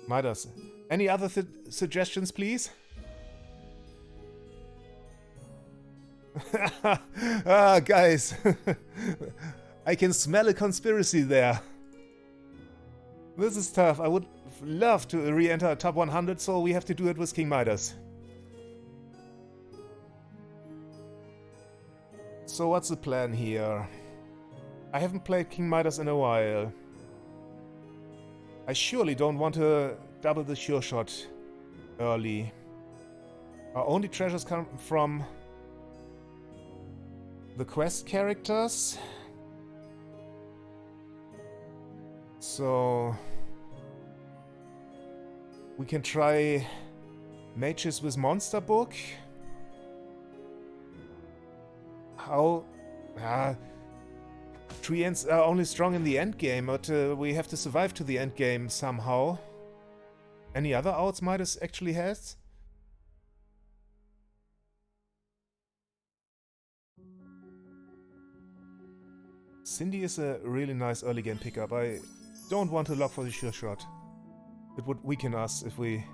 Midas. Any other suggestions, please? Ah, guys. I can smell a conspiracy there. This is tough. I would love to re-enter top 100, so we have to do it with King Midas. So what's the plan here? I haven't played King Midas in a while. I surely don't want to double the sure shot early. Our only treasures come from the quest characters. So we can try mages with monster book. How? Treants are only strong in the end game, but we have to survive to the end game somehow. Any other outs Midas actually has? Cindy is a really nice early game pickup. I don't want to lock for the sure shot. It would weaken us if we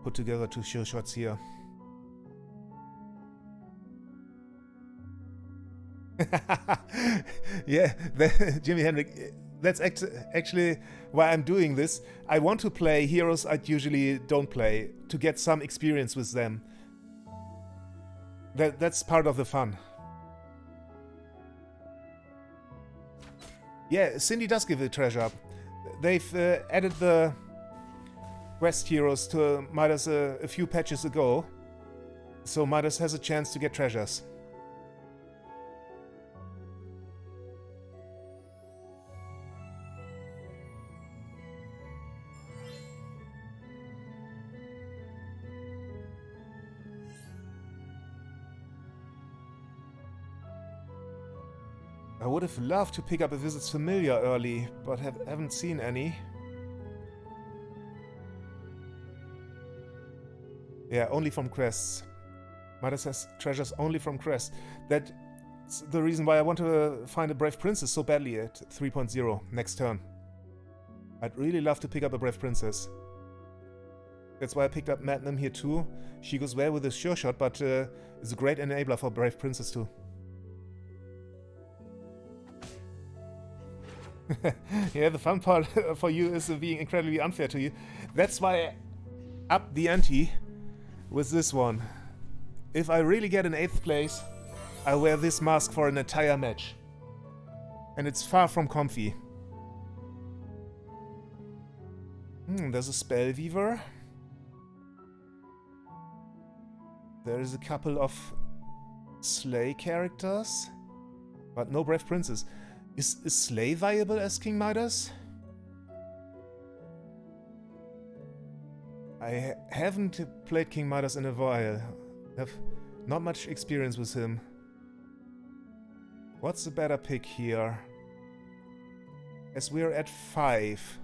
put together 2 sure shots here. Yeah, Jimi Hendrix, that's actually why I'm doing this. I want to play heroes I usually don't play, to get some experience with them. That's part of the fun. Yeah, Cindy does give a treasure up. They've added the quest heroes to Midas a few patches ago, so Midas has a chance to get treasures. I would have loved to pick up a Visits Familiar early, but haven't seen any. Yeah, only from quests. Midas has treasures only from quests. That's the reason why I want to find a Brave Princess so badly at 3.0 next turn. I'd really love to pick up a Brave Princess. That's why I picked up Magnum here too. She goes well with the sure shot, but is a great enabler for Brave Princess too. Yeah, the fun part for you is being incredibly unfair to you. That's why I upped the ante with this one. If I really get an 8th place, I wear this mask for an entire match. And it's far from comfy. There's a Spellweaver. There's a couple of Slay characters, but no Brave Princess. Is Slay viable as King Midas? I haven't played King Midas in a while. Have not much experience with him. What's the better pick here? As we're at 5.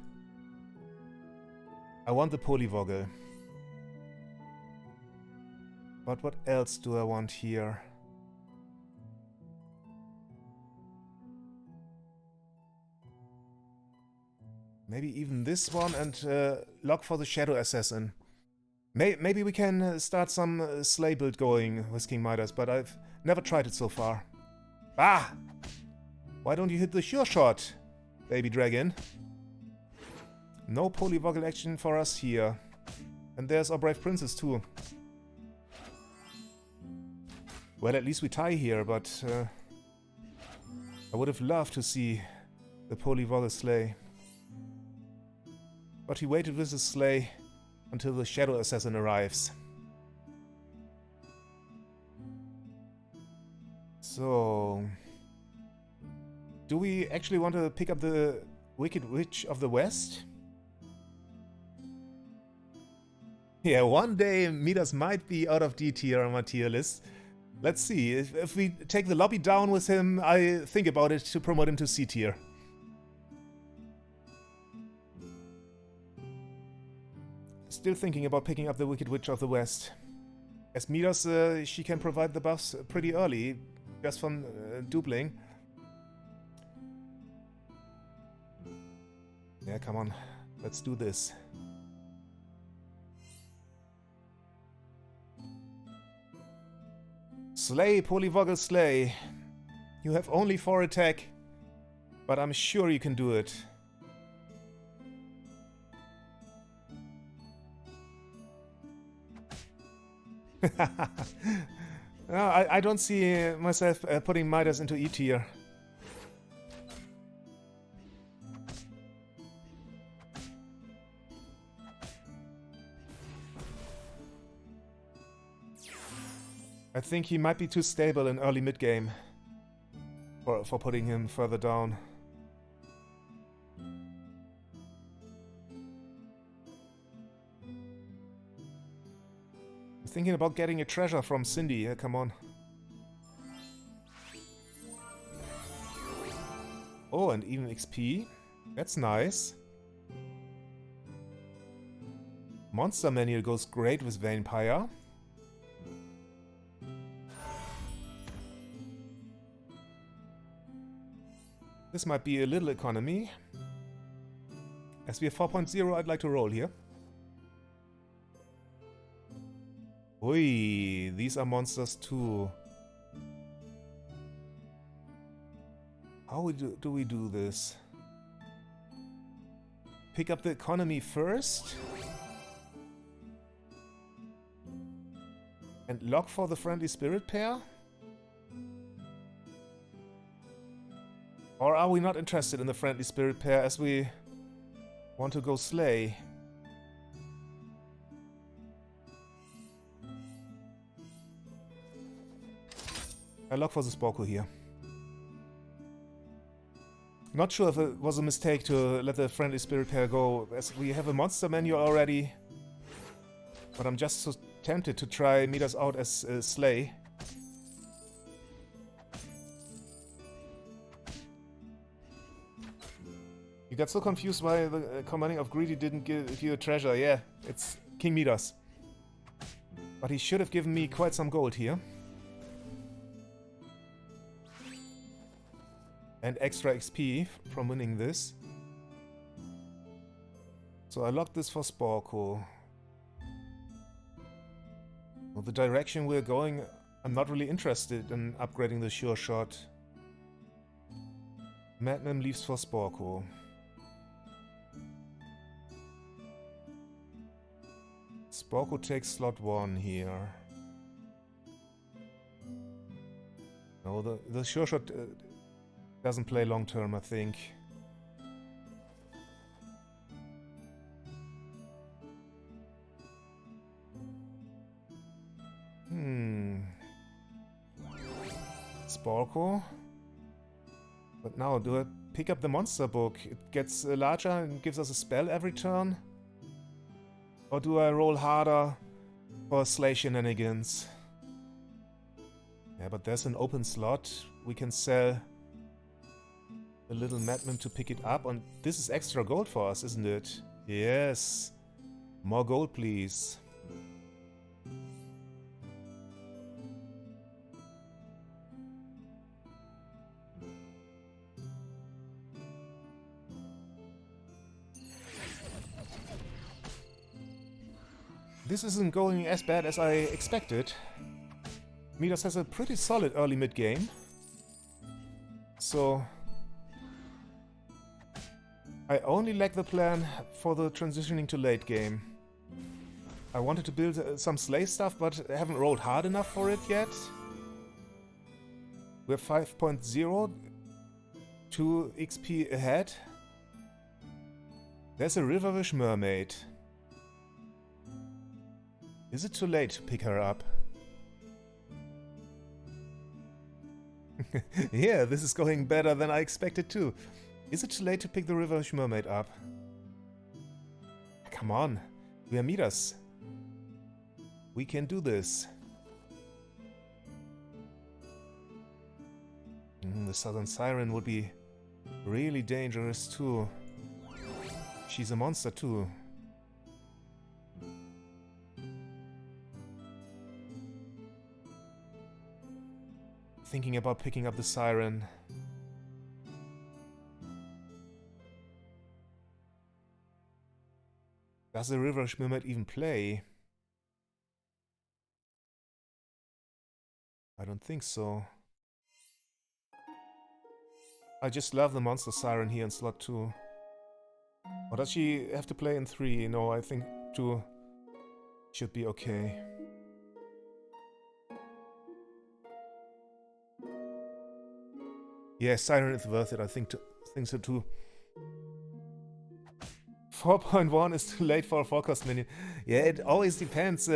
I want the Polywoggle. But what else do I want here? Maybe even this one and lock for the Shadow Assassin. Maybe we can start some Slay build going with King Midas, but I've never tried it so far. Ah! Why don't you hit the sure shot, baby dragon? No Polywoggle action for us here. And there's our Brave Princess too. Well, at least we tie here, but I would have loved to see the Polywoggle Slay. But he waited with his Slay until the Shadow Assassin arrives. So, do we actually want to pick up the Wicked Witch of the West? Yeah, one day Midas might be out of D tier on my tier list. Let's see. If we take the lobby down with him, I think about it to promote him to C tier. Still thinking about picking up the Wicked Witch of the West. As Midas, she can provide the buffs pretty early, just from dupling. Yeah, come on. Let's do this. Slay, Polyvogel, slay. You have only 4 attack, but I'm sure you can do it. No, I don't see myself putting Midas into E tier. I think he might be too stable in early mid-game for putting him further down. I'm thinking about getting a treasure from Cindy. Yeah, come on. Oh, and even XP. That's nice. Monster Manual goes great with Vampire. This might be a little economy. As we have 4.0, I'd like to roll here. Oi, these are monsters too. How do we do this? Pick up the economy first. And lock for the friendly spirit pair? Or are we not interested in the friendly spirit pair as we want to go slay? I lock for the Sporko here. Not sure if it was a mistake to let the friendly spirit pair go, as we have a monster menu already. But I'm just so tempted to try Midas out as slay. You got so confused why the commanding of Greedy didn't give you a treasure. Yeah, it's King Midas. But he should have given me quite some gold here. And extra XP from winning this. So I locked this for Sporko. Well, the direction we're going, I'm not really interested in upgrading the Sure Shot. Magnum leaves for Sporko. Sporko takes slot 1 here. No, the Sure Shot doesn't play long term, I think. Sporko. But now, do I pick up the monster book? It gets larger and gives us a spell every turn? Or do I roll harder for slay shenanigans? Yeah, but there's an open slot. We can sell a little Madman to pick it up. And this is extra gold for us, isn't it? Yes. More gold, please. This isn't going as bad as I expected. Midas has a pretty solid early mid-game. So I only lack the plan for the transitioning to late game. I wanted to build some slay stuff, but I haven't rolled hard enough for it yet. We're 5.0, 2 XP ahead. There's a Riverwish Mermaid. Is it too late to pick her up? Yeah, this is going better than I expected too. Is it too late to pick the Riverwish Mermaid up? Come on, we are Midas. We can do this. The Southern Siren would be really dangerous too. She's a monster too. Thinking about picking up the Siren. Does the Riverwish Mermaid even play? I don't think so. I just love the Monster Siren here in slot 2. Or does she have to play in 3? No, I think 2 should be okay. Yeah, Siren is worth it, I think so too. 4.1 is too late for a 4-cost minion. Yeah, it always depends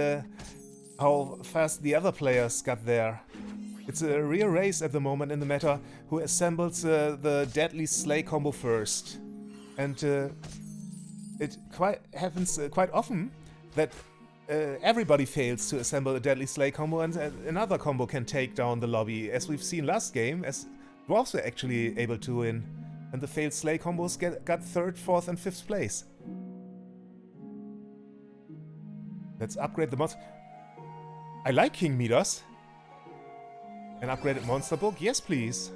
how fast the other players got there. It's a real race at the moment in the meta who assembles the Deadly Slay combo first. And it happens quite often that everybody fails to assemble a Deadly Slay combo and another combo can take down the lobby. As we've seen last game, as Dwarves were actually able to win. And the failed Slay combos got 3rd, 4th and 5th place. Let's upgrade the mods. I like King Midas. An upgraded monster book? Yes, please.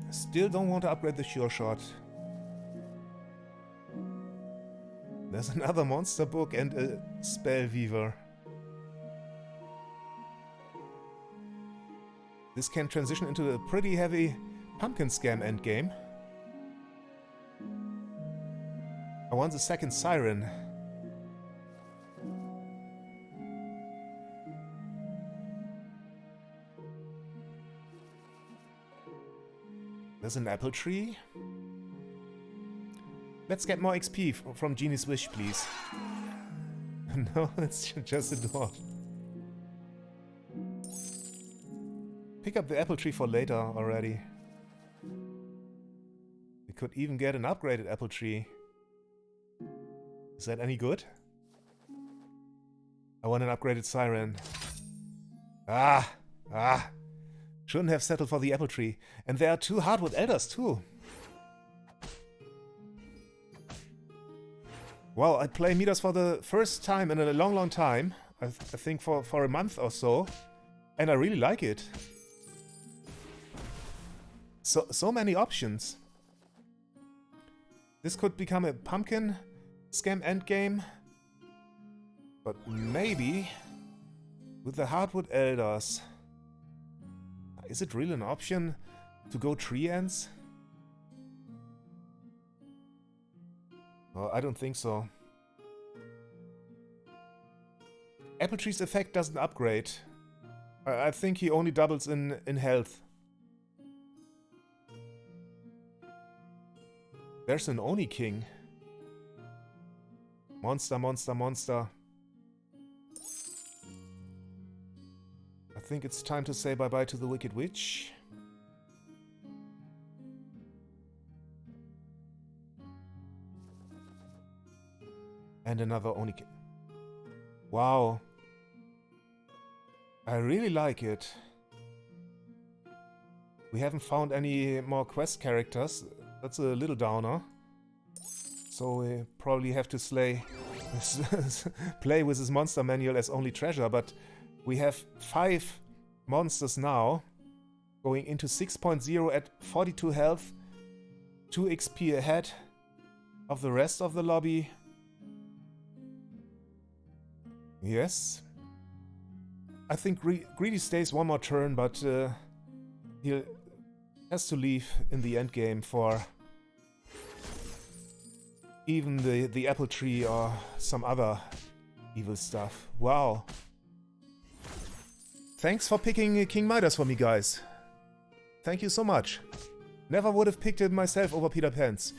Still don't want to upgrade the Sure Shot. There's another monster book and a Spell Weaver. This can transition into a pretty heavy pumpkin scam endgame. I want the second Siren. There's an apple tree. Let's get more XP from Genie's Wish, please. No, it's just a dwarf. Pick up the apple tree for later already. We could even get an upgraded apple tree. Is that any good? I want an upgraded Siren. Ah! Shouldn't have settled for the apple tree. And there are 2 hardwood elders too. Well, I play Midas for the first time in a long time. I think for a month or so. And I really like it. So many options. This could become a pumpkin scam endgame. But maybe with the hardwood elders. Is it really an option to go tree ends? Oh, I don't think so. Apple tree's effect doesn't upgrade. I think he only doubles in health. There's an Oni King. Monster. I think it's time to say bye-bye to the Wicked Witch. And another Oni King. Wow. I really like it. We haven't found any more quest characters. That's a little downer. So we probably have to play with this monster manual as only treasure, but we have 5 monsters now, going into 6.0 at 42 health, 2 XP ahead of the rest of the lobby. Yes. I think Greedy stays one more turn, but he has to leave in the endgame for even the apple tree or some other evil stuff. Wow. Thanks for picking King Midas for me, guys. Thank you so much. Never would have picked it myself over Peter Pan's.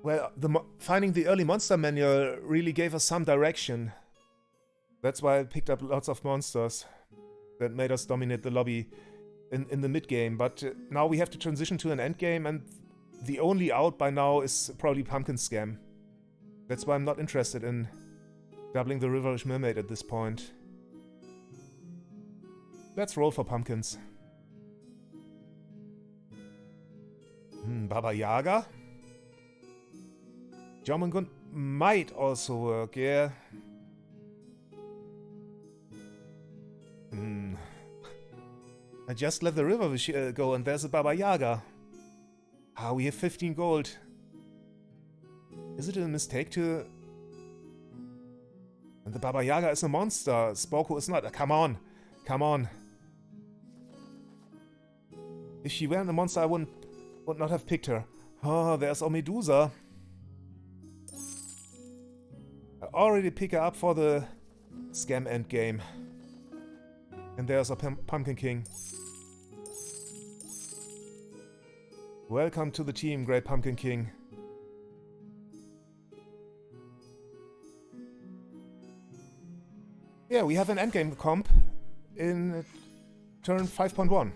Well, finding the early monster manual really gave us some direction. That's why I picked up lots of monsters that made us dominate the lobby in the mid-game. But now we have to transition to an endgame, and the only out by now is probably Pumpkin Scam. That's why I'm not interested in doubling the Riverish Mermaid at this point. Let's roll for pumpkins. Baba Yaga? Jormungand might also work, yeah. I just let the river go and there's a Baba Yaga. Ah, we have 15 gold. Is it a mistake to... And the Baba Yaga is a monster. Spoko is not. Come on. Come on. If she weren't a monster, I would not have picked her. Oh, there's Medusa. I already pick her up for the scam endgame. And there's a Pumpkin King. Welcome to the team, Great Pumpkin King. Yeah, we have an endgame comp in turn 5.1.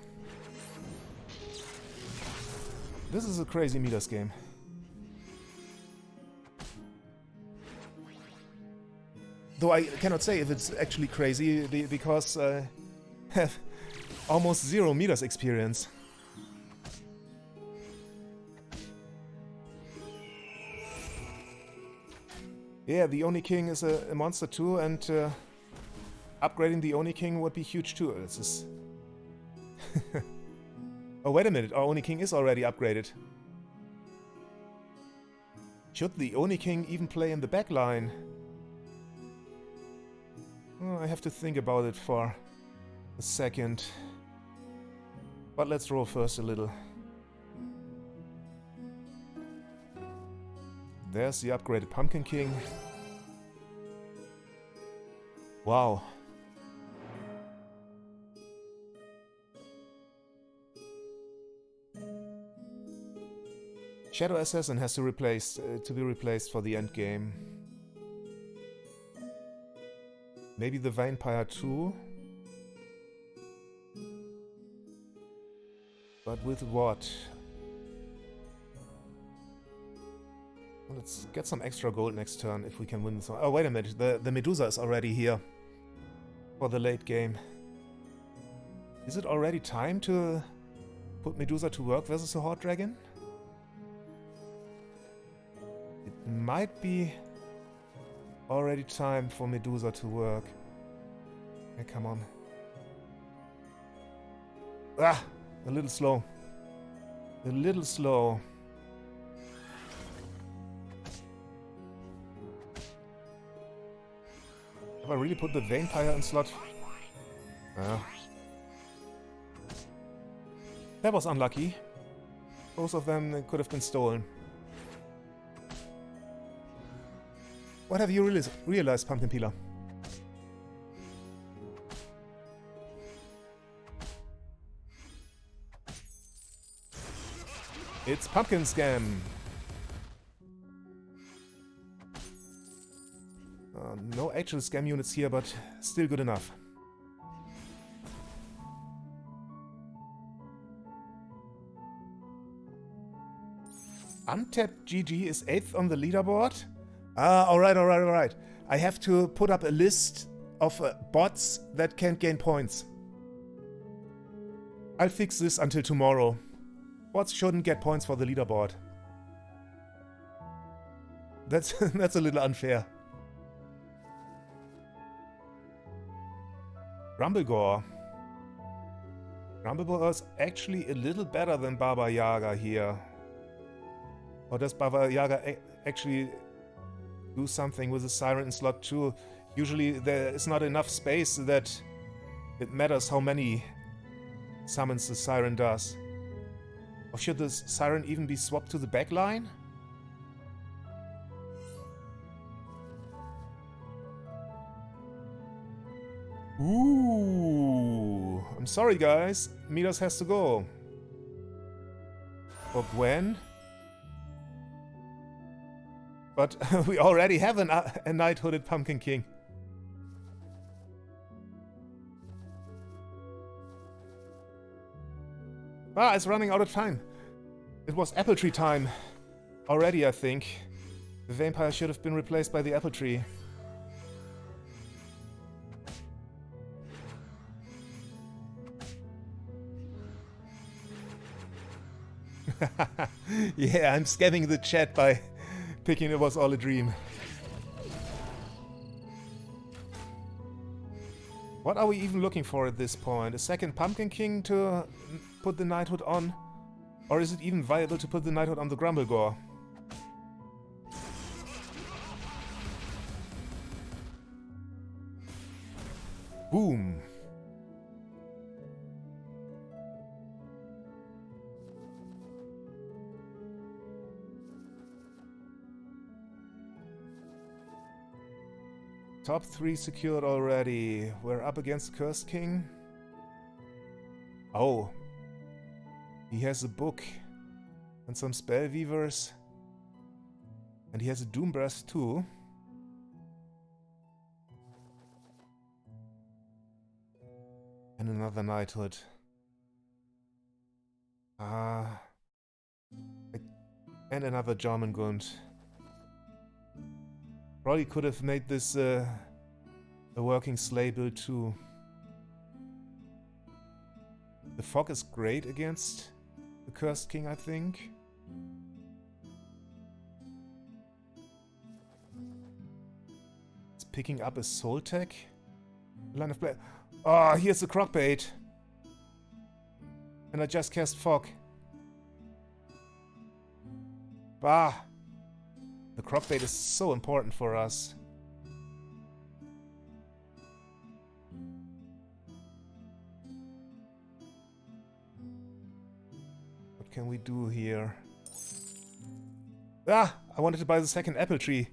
This is a crazy Midas game. Though I cannot say if it's actually crazy because I have almost zero Midas experience. Yeah, the Oni King is a monster too, and upgrading the Oni King would be huge too. This is... Oh, wait a minute, our Oni King is already upgraded. Should the Oni King even play in the back line? Oh, I have to think about it for a second. But let's roll first a little. There's the upgraded Pumpkin King. Wow. Shadow Assassin has to be replaced for the end game. Maybe the Vampire too? But with what? Let's get some extra gold next turn if we can win this one. Oh, wait a minute. The Medusa is already here for the late game. Is it already time to put Medusa to work versus a Horde Dragon? It might be already time for Medusa to work. Okay, come on. Ah! A little slow. A little slow. Have I really put the Vampire in slot? That was unlucky. Both of them could have been stolen. What have you realized, Pumpkin Peeler? It's Pumpkin Scam! No actual scam units here, but still good enough. Untapped GG is 8th on the leaderboard? Ah, alright. I have to put up a list of bots that can't gain points. I'll fix this until tomorrow. Bots shouldn't get points for the leaderboard. That's a little unfair. Rumblegore. Rumblegore is actually a little better than Baba Yaga here. Or does Baba Yaga actually do something with the Siren in slot 2? Usually there is not enough space that it matters how many summons the Siren does. Or should the Siren even be swapped to the back line? Ooh, I'm sorry guys, Midas has to go. For Gwen? But we already have a Knight-hooded Pumpkin King. Ah, it's running out of time. It was apple tree time already, I think. The Vampire should have been replaced by the apple tree. Yeah, I'm scamming the chat by picking It Was All a Dream. What are we even looking for at this point? A second Pumpkin King to put the knighthood on? Or is it even viable to put the knighthood on the Grumblegore? Boom! Top 3 secured already. We're up against the Cursed King. Oh. He has a book. And some Spellweavers. And he has a Doom Breath too. And another knighthood. And another Jormungand. Probably could have made this a working sleigh build too. The fog is great against the Cursed King, I think. It's picking up a soul tech. Line of play. Oh, here's the crockbait. And I just cast fog. Bah! The crockbait is so important for us. What can we do here? Ah! I wanted to buy the second apple tree,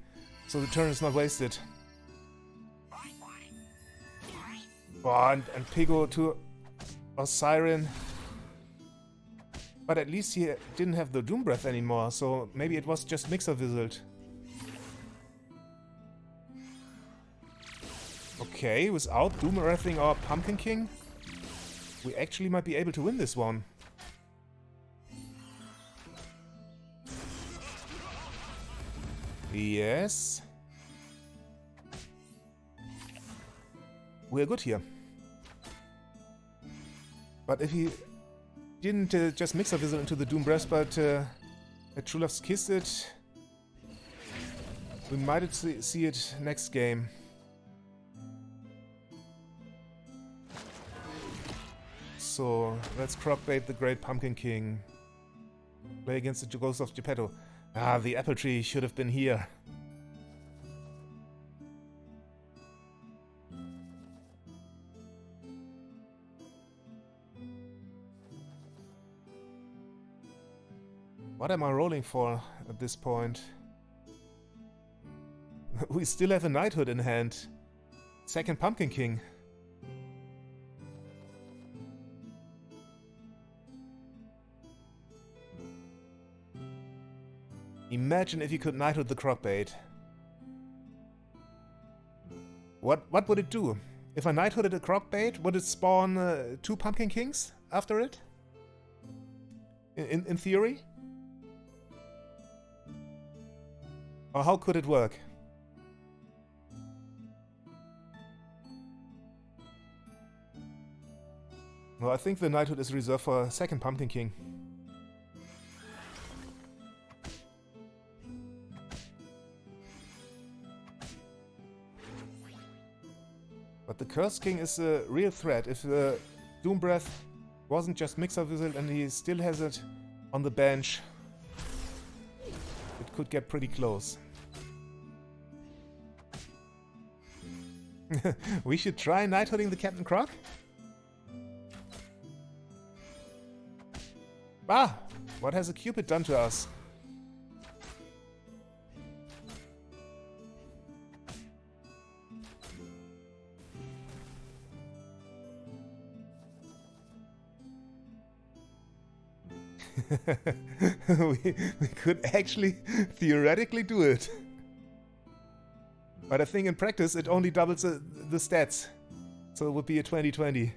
so the turn is not wasted. Oh, and Pigo to Osiren. But at least he didn't have the Doom Breath anymore, so maybe it was just Mixer Wizard. Okay, without Doom Breathing our Pumpkin King, we actually might be able to win this one. Yes. We're good here. But if he didn't just Mixer Wizard into the Doom Breath, but True Love's Kissed it, we might see it next game. So let's crockbait the Great Pumpkin King. Play against the Ghost of Geppetto. Ah, the apple tree should have been here. What am I rolling for at this point? We still have a knighthood in hand. Second Pumpkin King. Imagine if you could knighthood the crockbait. What would it do? If I knighthooded a crockbait, would it spawn 2 Pumpkin Kings after it? In theory? Or how could it work? Well, I think the knighthood is reserved for second Pumpkin King. But the Cursed King is a real threat. If the Doom Breath wasn't just Mixer Wizard and he still has it on the bench, it could get pretty close. We should try knighthooding the Captain Croc? Ah! What has a Cupid done to us? we could actually theoretically do it. But I think in practice it only doubles the stats. So it would be a 20-20.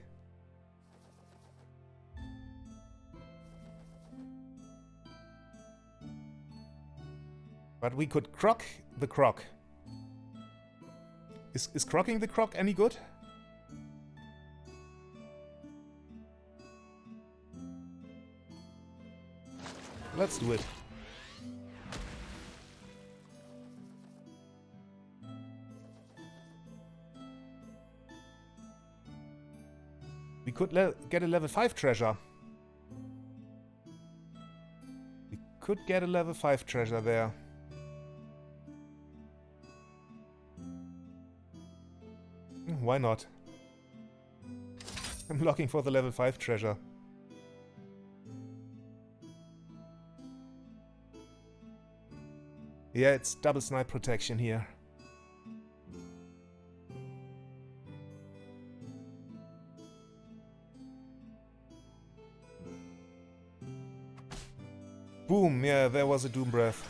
But we could croc the croc. Is crocking the croc any good? Let's do it. We could get a level 5 treasure. We could get a level 5 treasure there. Why not? I'm looking for the level 5 treasure. Yeah, it's double snipe protection here. Boom, yeah, there was a Doom Breath.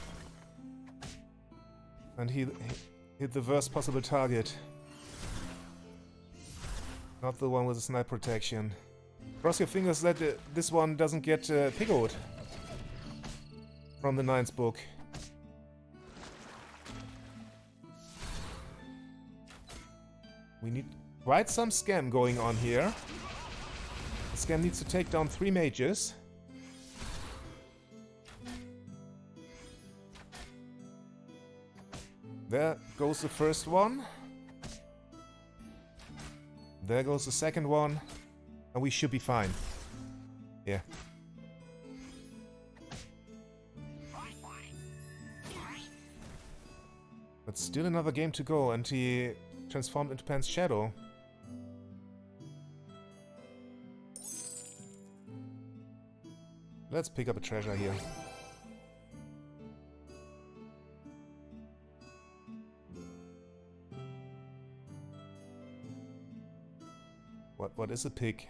And he hit the worst possible target. Not the one with the snipe protection. Cross your fingers that this one doesn't get pickoed from the 9th book. We need quite some scam going on here. The scam needs to take down 3 mages. There goes the first one. There goes the second one. And we should be fine. Yeah. But still another game to go, and he transformed into Pan's Shadow. Let's pick up a treasure here. What is a pick?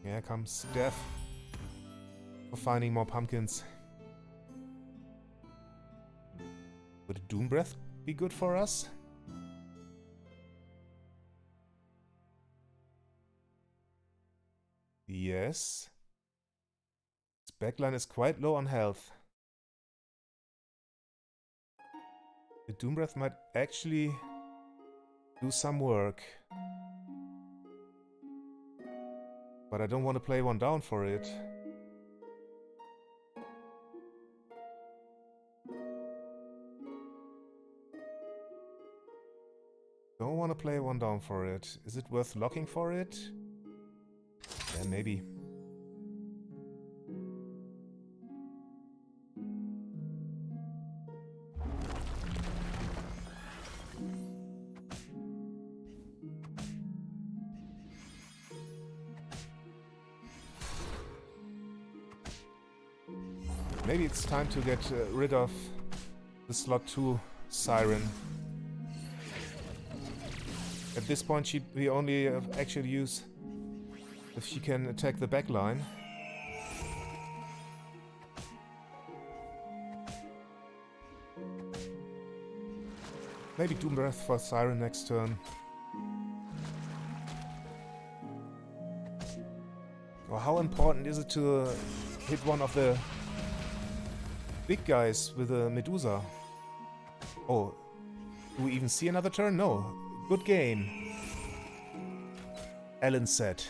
Here comes Death for finding more pumpkins. Would a Doom Breath be good for us? Yes. His backline is quite low on health. The Doom Breath might actually do some work. But I don't want to play one down for it. Don't want to play one down for it. Is it worth locking for it? Yeah, maybe. Maybe it's time to get rid of the slot 2 Siren. At this point we only actually use if she can attack the back line. Maybe Doom Breath for Siren next turn. Or how important is it to hit one of the big guys with a Medusa? Oh, do we even see another turn? No. Good game, Alan said.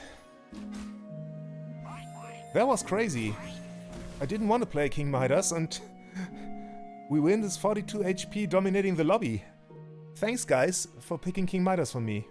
That was crazy. I didn't want to play King Midas and we win this 42 HP dominating the lobby. Thanks guys for picking King Midas for me.